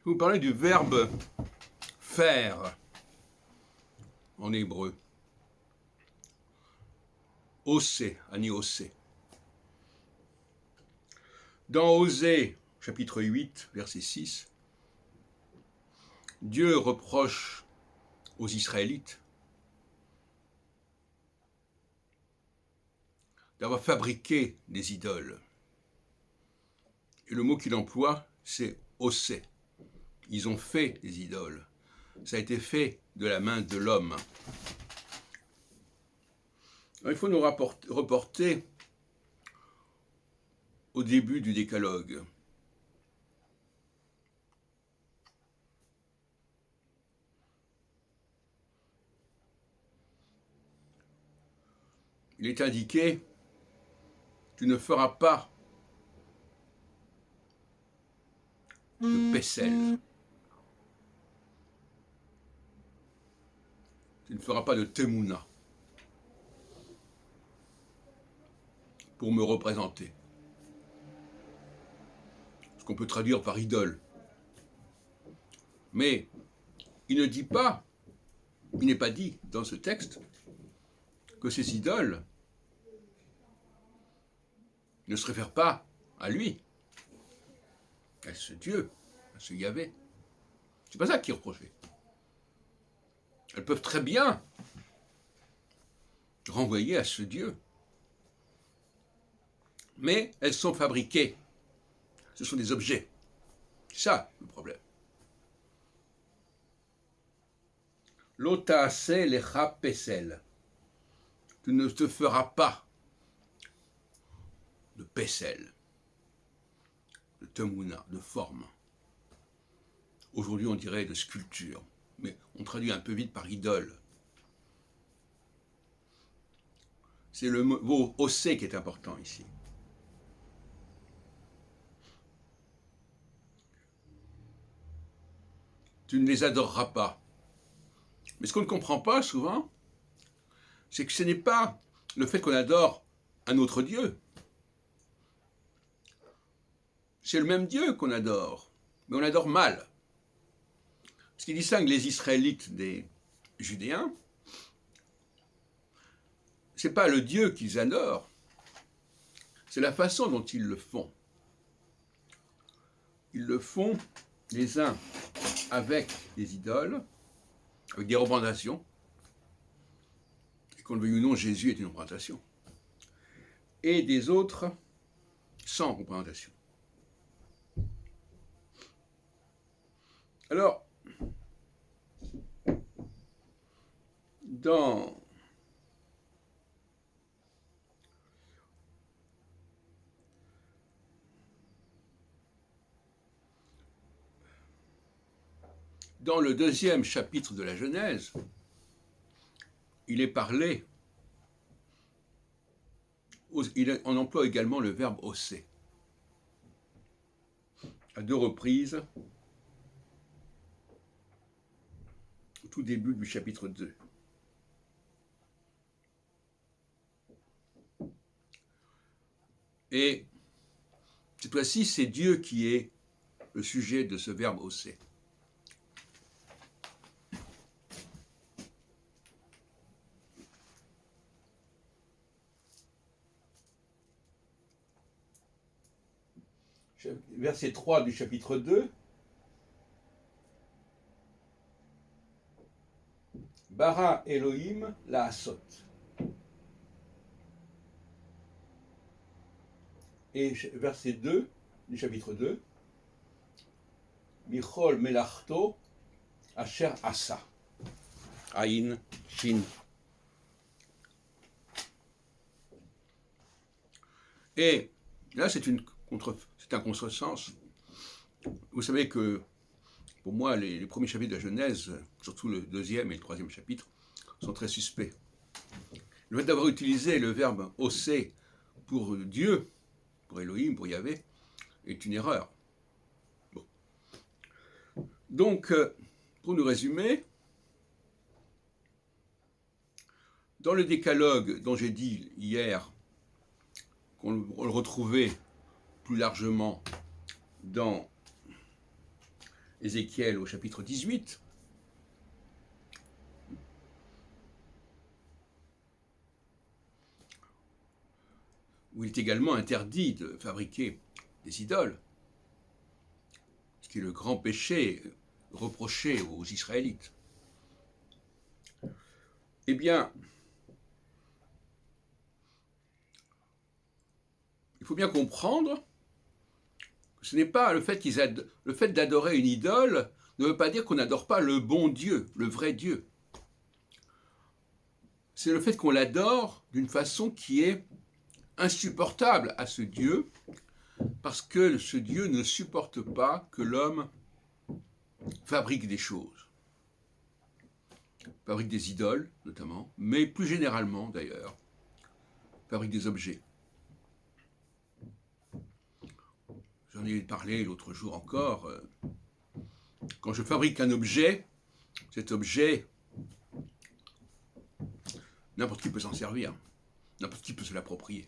Je vais vous parler du verbe faire en hébreu. Osé, ani osé. Dans Osée, chapitre 8, verset 6, Dieu reproche aux Israélites d'avoir fabriqué des idoles. Et le mot qu'il emploie, c'est osé. Ils ont fait des idoles. Ça a été fait de la main de l'homme. Alors, il faut nous reporter au début du décalogue. Il est indiqué, tu ne feras pas de Pessel. Tu ne feras pas de Temuna pour me représenter. Ce qu'on peut traduire par idole. Mais il ne dit pas, il n'est pas dit dans ce texte que ces idoles ne se réfèrent pas à lui, à ce Dieu, à ce Yahvé. C'est pas ça qui est reproché. Elles peuvent très bien renvoyer à ce Dieu. Mais elles sont fabriquées. Ce sont des objets. C'est ça le problème. L'otaase lecha pesel. Tu ne te feras pas de pesel, de temuna, de forme. Aujourd'hui on dirait de sculpture, mais on traduit un peu vite par idole. C'est le mot osé qui est important ici. Tu ne les adoreras pas. Mais ce qu'on ne comprend pas souvent, c'est que ce n'est pas le fait qu'on adore un autre Dieu. C'est le même Dieu qu'on adore, mais on adore mal. Ce qui distingue les Israélites des Judéens, ce n'est pas le Dieu qu'ils adorent, c'est la façon dont ils le font. Ils le font les uns avec des idoles, avec des représentations. Et qu'on le veuille ou non, Jésus est une représentation. Et des autres sans représentation. Alors, dans le deuxième chapitre de la Genèse, il est parlé, on emploie également le verbe osé, à deux reprises, au tout début du chapitre 2. Et cette fois-ci, c'est Dieu qui est le sujet de ce verbe osé. Verset 3 du chapitre 2. Bara Elohim la asot. Et verset 2 du chapitre 2. Michol melachto asher asa. Aïn, Shin. Et là, c'est un contresens. Vous savez que, pour moi, les premiers chapitres de la Genèse, surtout le deuxième et le troisième chapitre, sont très suspects. Le fait d'avoir utilisé le verbe osé pour Dieu, pour Elohim, pour Yahvé, est une erreur. Bon. Donc, pour nous résumer, dans le décalogue dont j'ai dit hier, qu'on le retrouvait plus largement dans Ézéchiel au chapitre 18. Où il est également interdit de fabriquer des idoles, ce qui est le grand péché reproché aux Israélites. Eh bien, il faut bien comprendre que ce n'est pas le fait d'adorer une idole ne veut pas dire qu'on n'adore pas le bon Dieu, le vrai Dieu. C'est le fait qu'on l'adore d'une façon qui est insupportable à ce Dieu, parce que ce Dieu ne supporte pas que l'homme fabrique des choses, fabrique des idoles notamment, mais plus généralement d'ailleurs, fabrique des objets. J'en ai parlé l'autre jour encore. Quand je fabrique un objet, cet objet, n'importe qui peut s'en servir, n'importe qui peut se l'approprier.